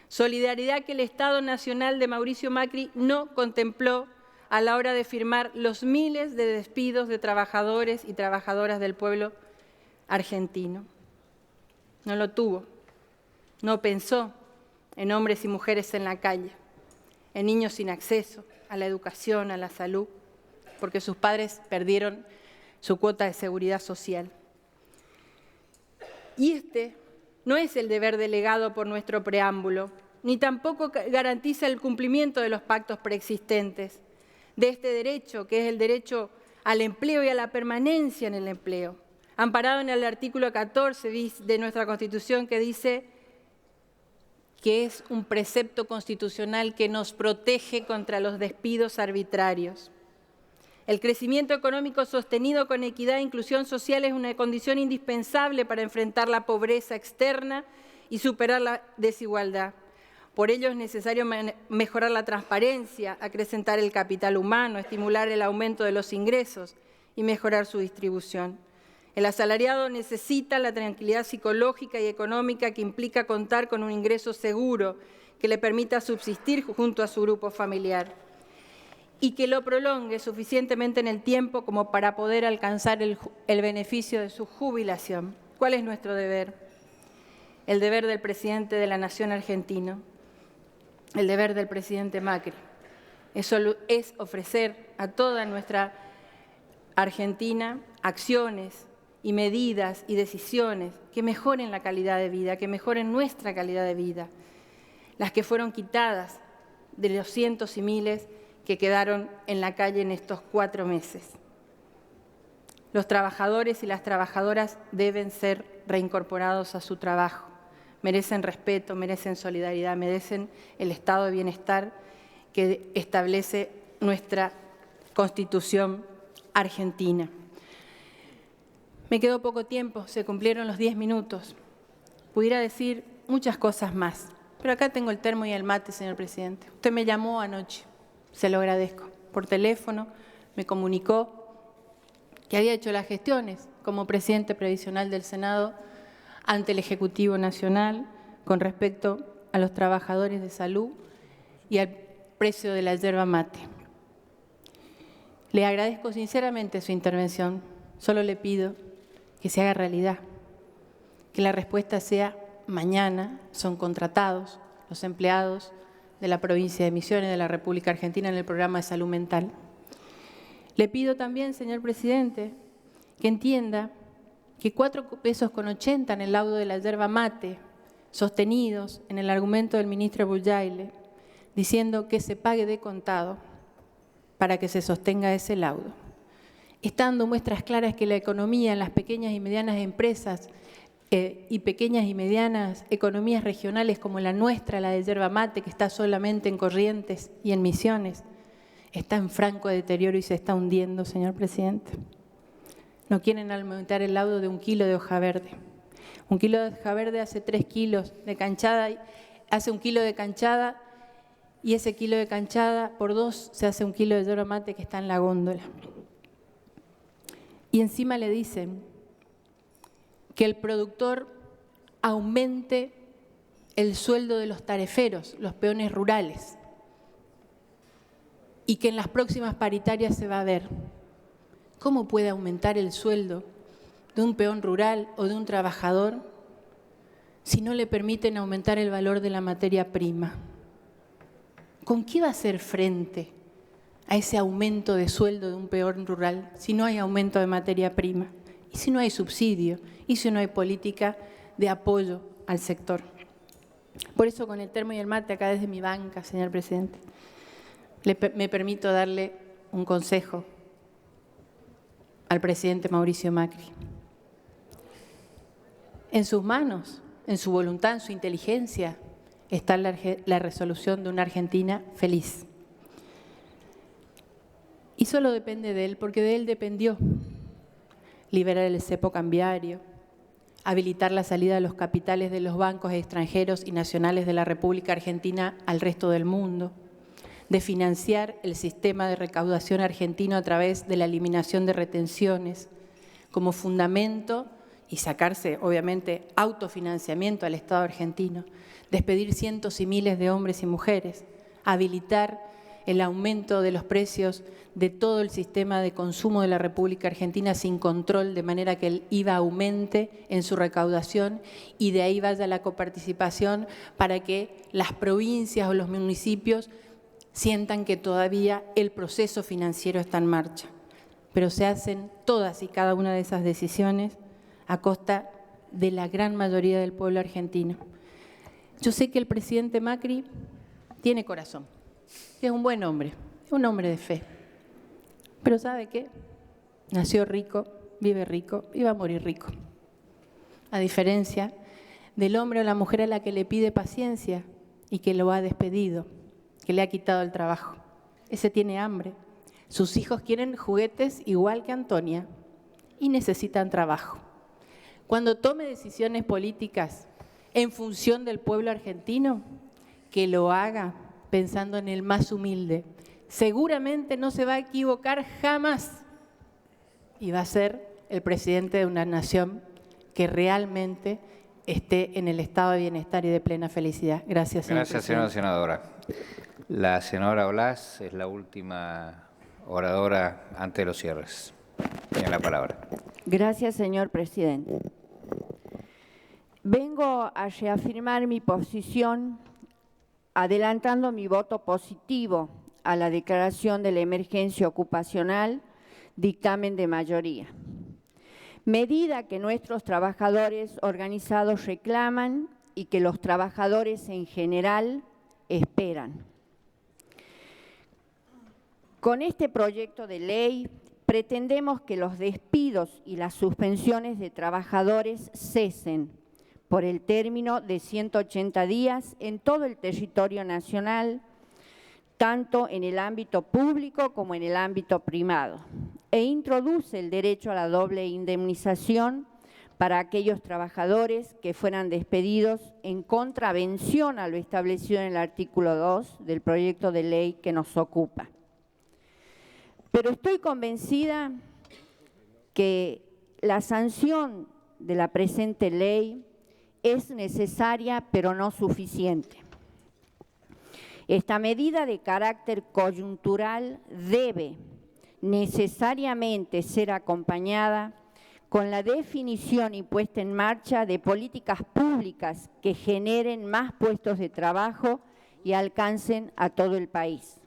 G: Solidaridad que el Estado Nacional de Mauricio Macri no contempló a la hora de firmar los miles de despidos de trabajadores y trabajadoras del pueblo argentino. No lo tuvo, no pensó en hombres y mujeres en la calle, en niños sin acceso a la educación, a la salud, porque sus padres perdieron su cuota de seguridad social. Y este no es el deber delegado por nuestro preámbulo, ni tampoco garantiza el cumplimiento de los pactos preexistentes, de este derecho, que es el derecho al empleo y a la permanencia en el empleo, amparado en el artículo 14 bis de nuestra Constitución, que dice que es un precepto constitucional que nos protege contra los despidos arbitrarios. El crecimiento económico sostenido con equidad e inclusión social es una condición indispensable para enfrentar la pobreza externa y superar la desigualdad. Por ello es necesario mejorar la transparencia, acrecentar el capital humano, estimular el aumento de los ingresos y mejorar su distribución. El asalariado necesita la tranquilidad psicológica y económica que implica contar con un ingreso seguro que le permita subsistir junto a su grupo familiar y que lo prolongue suficientemente en el tiempo como para poder alcanzar el beneficio de su jubilación. ¿Cuál es nuestro deber? El deber del presidente de la Nación argentino, el deber del presidente Macri. Eso es ofrecer a toda nuestra Argentina acciones y medidas y decisiones que mejoren la calidad de vida, que mejoren nuestra calidad de vida, las que fueron quitadas de los cientos y miles que quedaron en la calle en estos 4 meses. Los trabajadores y las trabajadoras deben ser reincorporados a su trabajo. Merecen respeto, merecen solidaridad, merecen el estado de bienestar que establece nuestra Constitución argentina. Me quedó poco tiempo, se cumplieron los 10 minutos. Pudiera decir muchas cosas más, pero acá tengo el termo y el mate, señor presidente. Usted me llamó anoche, se lo agradezco, por teléfono, me comunicó que había hecho las gestiones como presidente previsional del Senado ante el Ejecutivo Nacional con respecto a los trabajadores de salud y al precio de la yerba mate. Le agradezco sinceramente su intervención, solo le pido que se haga realidad, que la respuesta sea mañana, son contratados los empleados de la provincia de Misiones de la República Argentina en el programa de salud mental. Le pido también, señor presidente, que entienda que 4,80 pesos en el laudo de la yerba mate, sostenidos en el argumento del ministro Bujaile, diciendo que se pague de contado para que se sostenga ese laudo. Está dando muestras claras que la economía en las pequeñas y medianas empresas y pequeñas y medianas economías regionales como la nuestra, la de yerba mate, que está solamente en Corrientes y en Misiones, está en franco deterioro y se está hundiendo, señor presidente. No quieren aumentar el laudo de 1 kilo de hoja verde. 1 kilo de hoja verde hace 3 kilos de canchada, hace 1 kilo de canchada, y ese kilo de canchada por 2 se hace 1 kilo de yerba mate que está en la góndola. Y encima le dicen que el productor aumente el sueldo de los tareferos, los peones rurales, y que en las próximas paritarias se va a ver cómo puede aumentar el sueldo de un peón rural o de un trabajador si no le permiten aumentar el valor de la materia prima. ¿Con qué va a hacer frente a ese aumento de sueldo de un peón rural si no hay aumento de materia prima? Y si no hay subsidio, y si no hay política de apoyo al sector. Por eso, con el termo y el mate acá desde mi banca, señor presidente, me permito darle un consejo al presidente Mauricio Macri. En sus manos, en su voluntad, en su inteligencia, está la resolución de una Argentina feliz. Y solo depende de él, porque de él dependió liberar el cepo cambiario, habilitar la salida de los capitales de los bancos extranjeros y nacionales de la República Argentina al resto del mundo, de financiar el sistema de recaudación argentino a través de la eliminación de retenciones como fundamento y sacarse, obviamente, autofinanciamiento al Estado argentino, despedir cientos y miles de hombres y mujeres, habilitar el aumento de los precios de todo el sistema de consumo de la República Argentina sin control, de manera que el IVA aumente en su recaudación y de ahí vaya la coparticipación para que las provincias o los municipios sientan que todavía el proceso financiero está en marcha. Pero se hacen todas y cada una de esas decisiones a costa de la gran mayoría del pueblo argentino. Yo sé que el presidente Macri tiene corazón, que es un buen hombre, es un hombre de fe. Pero ¿sabe qué? Nació rico, vive rico y va a morir rico. A diferencia del hombre o la mujer a la que le pide paciencia y que lo ha despedido, que le ha quitado el trabajo. Ese tiene hambre. Sus hijos quieren juguetes igual que Antonia y necesitan trabajo. Cuando tome decisiones políticas en función del pueblo argentino, que lo haga pensando en el más humilde. Seguramente no se va a equivocar jamás y va a ser el presidente de una nación que realmente esté en el estado de bienestar y de plena felicidad. Gracias, señor presidente.
F: Gracias, señora senadora. La senadora Blas es la última oradora antes de los cierres. Tiene la palabra.
I: Gracias, señor presidente. Vengo a reafirmar mi posición adelantando mi voto positivo a la declaración de la emergencia ocupacional, dictamen de mayoría. Medida que nuestros trabajadores organizados reclaman y que los trabajadores en general esperan. Con este proyecto de ley pretendemos que los despidos y las suspensiones de trabajadores cesen por el término de 180 días en todo el territorio nacional, tanto en el ámbito público como en el ámbito privado, e introduce el derecho a la doble indemnización para aquellos trabajadores que fueran despedidos en contravención a lo establecido en el artículo 2 del proyecto de ley que nos ocupa. Pero estoy convencida que la sanción de la presente ley es necesaria, pero no suficiente. Esta medida de carácter coyuntural debe necesariamente ser acompañada con la definición y puesta en marcha de políticas públicas que generen más puestos de trabajo y alcancen a todo el país.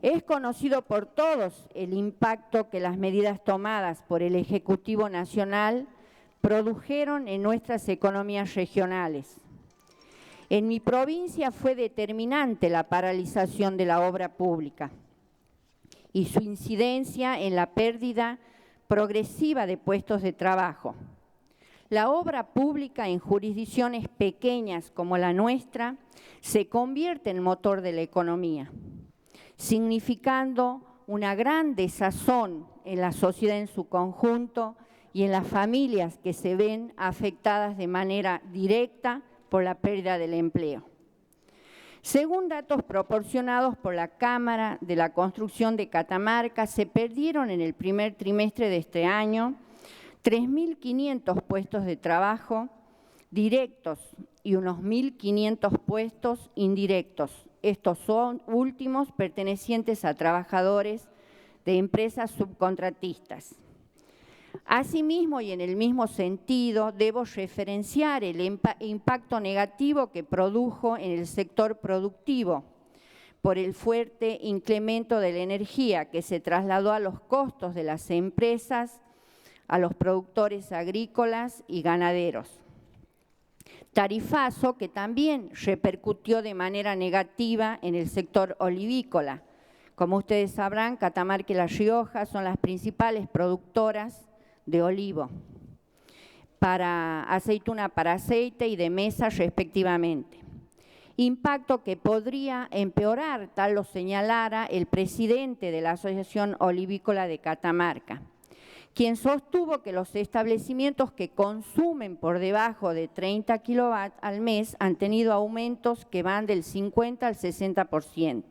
I: Es conocido por todos el impacto que las medidas tomadas por el Ejecutivo Nacional produjeron en nuestras economías regionales. En mi provincia fue determinante la paralización de la obra pública y su incidencia en la pérdida progresiva de puestos de trabajo. La obra pública en jurisdicciones pequeñas como la nuestra se convierte en motor de la economía. significando una gran desazón en la sociedad en su conjunto y en las familias que se ven afectadas de manera directa por la pérdida del empleo. Según datos proporcionados por la Cámara de la Construcción de Catamarca, se perdieron en el primer trimestre de este año 3.500 puestos de trabajo directos y unos 1.500 puestos indirectos. Estos son últimos pertenecientes a trabajadores de empresas subcontratistas. Asimismo, y en el mismo sentido, debo referenciar el impacto negativo que produjo en el sector productivo por el fuerte incremento de la energía que se trasladó a los costos de las empresas, a los productores agrícolas y ganaderos. Tarifazo que también repercutió de manera negativa en el sector olivícola. Como ustedes sabrán, Catamarca y La Rioja son las principales productoras de olivo, para aceituna para aceite y de mesa respectivamente. Impacto que podría empeorar, tal lo señalara el presidente de la Asociación Olivícola de Catamarca, quien sostuvo que los establecimientos que consumen por debajo de 30 kilovatios al mes han tenido aumentos que van del 50 al 60%,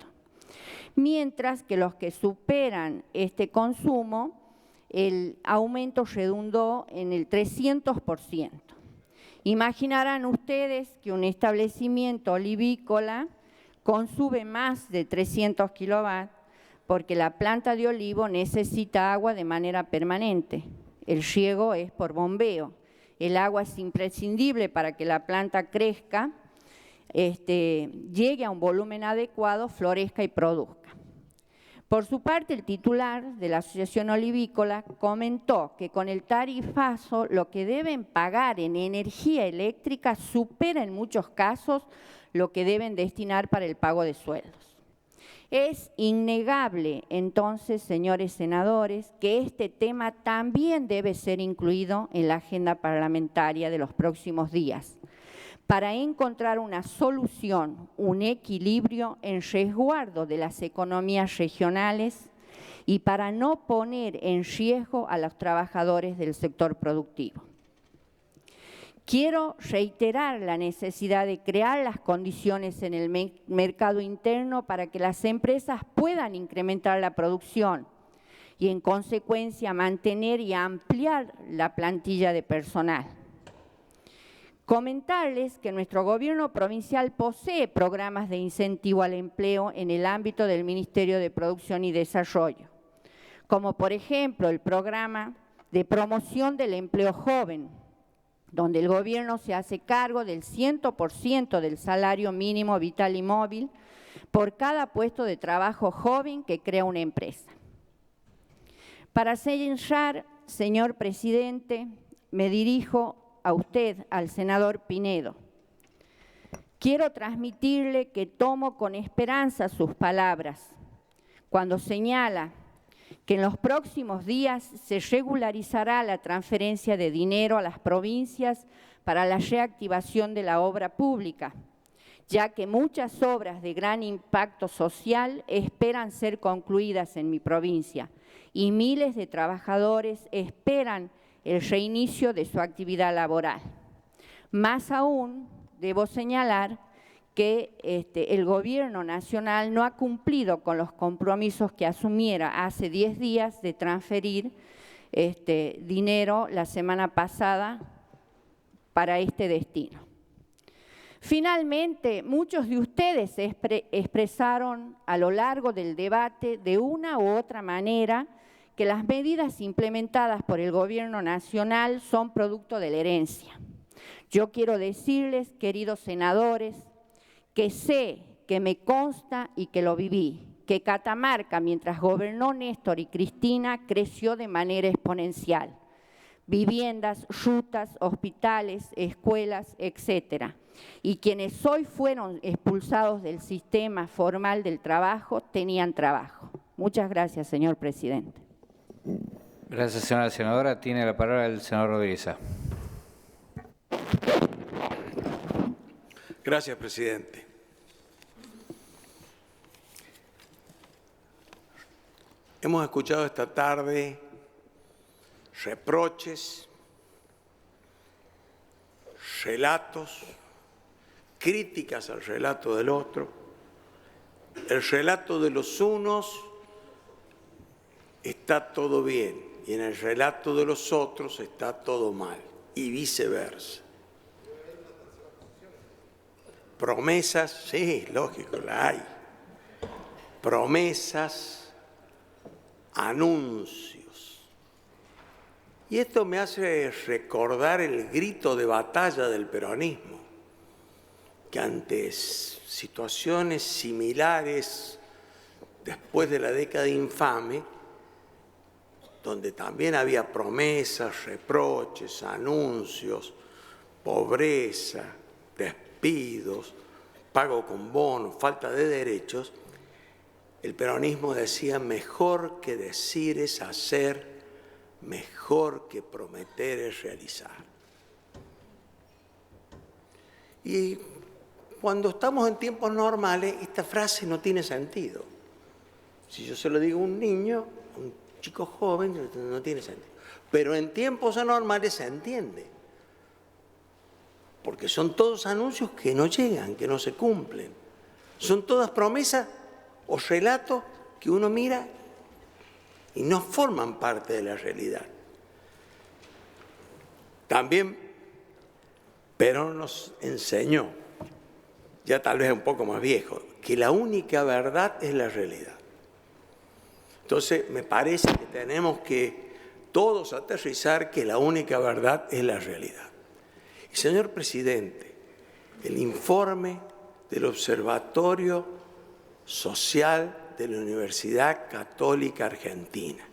I: mientras que los que superan este consumo, el aumento redundó en el 300%. Imaginarán ustedes que un establecimiento olivícola consume más de 300 kilovatios porque la planta de olivo necesita agua de manera permanente. El riego es por bombeo. El agua es imprescindible para que la planta crezca, llegue a un volumen adecuado, florezca y produzca. Por su parte, el titular de la Asociación Olivícola comentó que con el tarifazo lo que deben pagar en energía eléctrica supera en muchos casos lo que deben destinar para el pago de sueldos. Es innegable, entonces, señores senadores, que este tema también debe ser incluido en la agenda parlamentaria de los próximos días, para encontrar una solución, un equilibrio en resguardo de las economías regionales y para no poner en riesgo a los trabajadores del sector productivo. Quiero reiterar la necesidad de crear las condiciones en el mercado interno para que las empresas puedan incrementar la producción y, en consecuencia, mantener y ampliar la plantilla de personal. Comentarles que nuestro gobierno provincial posee programas de incentivo al empleo en el ámbito del Ministerio de Producción y Desarrollo, como por ejemplo el programa de promoción del empleo joven, donde el gobierno se hace cargo del 100% del salario mínimo vital y móvil por cada puesto de trabajo joven que crea una empresa. Para cerrar, señor presidente, me dirijo a usted, al senador Pinedo. Quiero transmitirle que tomo con esperanza sus palabras cuando señala que en los próximos días se regularizará la transferencia de dinero a las provincias para la reactivación de la obra pública, ya que muchas obras de gran impacto social esperan ser concluidas en mi provincia y miles de trabajadores esperan el reinicio de su actividad laboral. Más aún, debo señalar que el Gobierno Nacional no ha cumplido con los compromisos que asumiera hace 10 días de transferir dinero la semana pasada para este destino. Finalmente, muchos de ustedes expresaron a lo largo del debate de una u otra manera que las medidas implementadas por el Gobierno Nacional son producto de la herencia. Yo quiero decirles, queridos senadores, que sé, que me consta y que lo viví, que Catamarca, mientras gobernó Néstor y Cristina, creció de manera exponencial. Viviendas, rutas, hospitales, escuelas, etcétera. Y quienes hoy fueron expulsados del sistema formal del trabajo, tenían trabajo. Muchas gracias, señor presidente.
F: Gracias, señora senadora. Tiene la palabra el senador Rodríguez.
J: Gracias, presidente. Hemos escuchado esta tarde reproches, relatos, críticas al relato del otro. El relato de los unos está todo bien y en el relato de los otros está todo mal y viceversa. Promesas, sí, lógico, la hay. Promesas, anuncios. Y esto me hace recordar el grito de batalla del peronismo, que ante situaciones similares después de la década infame, donde también había promesas, reproches, anuncios, pobreza, despidos, pago con bonos, falta de derechos, el peronismo decía: mejor que decir es hacer, mejor que prometer es realizar. Y cuando estamos en tiempos normales, esta frase no tiene sentido. Si yo se lo digo a un niño, a un chico joven, no tiene sentido. Pero en tiempos anormales se entiende. Porque son todos anuncios que no llegan, que no se cumplen. Son todas promesas o relatos que uno mira y no forman parte de la realidad. También Perón nos enseñó, ya tal vez un poco más viejo, que la única verdad es la realidad. Entonces me parece que tenemos que todos aterrizar que la única verdad es la realidad. Y señor presidente, el informe del Observatorio Social de la Universidad Católica Argentina,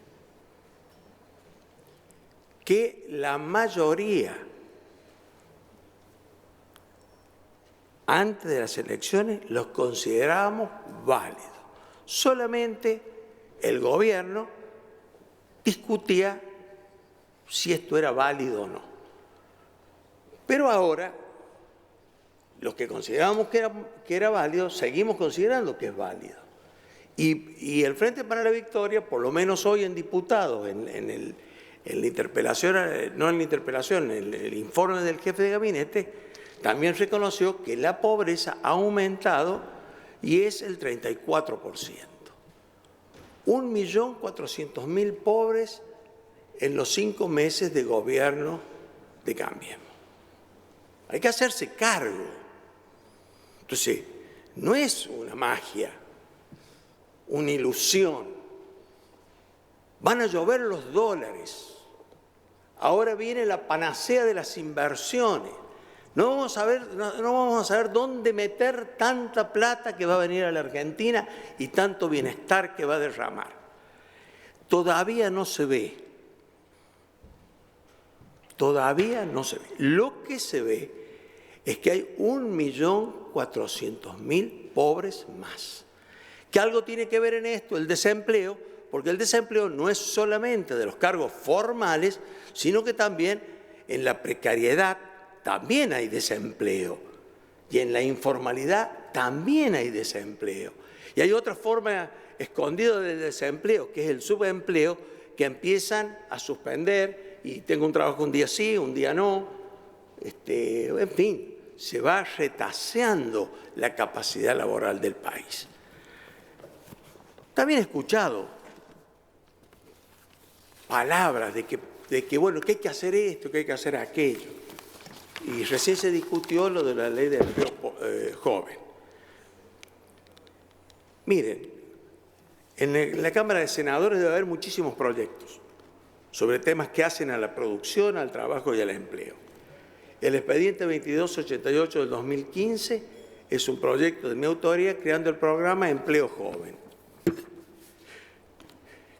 J: que la mayoría, antes de las elecciones, los considerábamos válidos. Solamente el gobierno discutía si esto era válido o no. Pero ahora, los que considerábamos que era válido, seguimos considerando que es válido. Y el Frente para la Victoria, por lo menos hoy en diputados, en la interpelación, no en la interpelación, en el informe del jefe de gabinete, también reconoció que la pobreza ha aumentado y es el 34%. 1.400.000 pobres en los 5 meses de gobierno de Cambiemos. Hay que hacerse cargo. Entonces, no es una magia, una ilusión. Van a llover los dólares. Ahora viene la panacea de las inversiones. No vamos a saber dónde meter tanta plata que va a venir a la Argentina y tanto bienestar que va a derramar. Todavía no se ve. Todavía no se ve. Lo que se ve es que hay 1.400.000 pobres más. Que algo tiene que ver en esto, el desempleo, porque el desempleo no es solamente de los cargos formales, sino que también en la precariedad también hay desempleo. Y en la informalidad también hay desempleo. Y hay otra forma escondida del desempleo, que es el subempleo, que empiezan a suspender y tengo un trabajo un día sí, un día no. En fin, se va retaseando la capacidad laboral del país. También he escuchado palabras de que bueno, que hay que hacer esto, que hay que hacer aquello. Y recién se discutió lo de la ley de empleo joven. Miren, en la Cámara de Senadores debe haber muchísimos proyectos sobre temas que hacen a la producción, al trabajo y al empleo. El expediente 2288 del 2015 es un proyecto de mi autoría creando el programa Empleo Joven,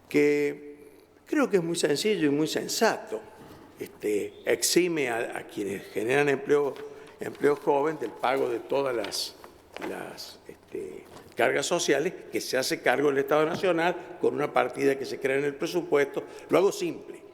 J: que creo que es muy sencillo y muy sensato. Exime a quienes generan empleo joven del pago de todas las cargas sociales, que se hace cargo el Estado Nacional con una partida que se crea en el presupuesto. Lo hago simple.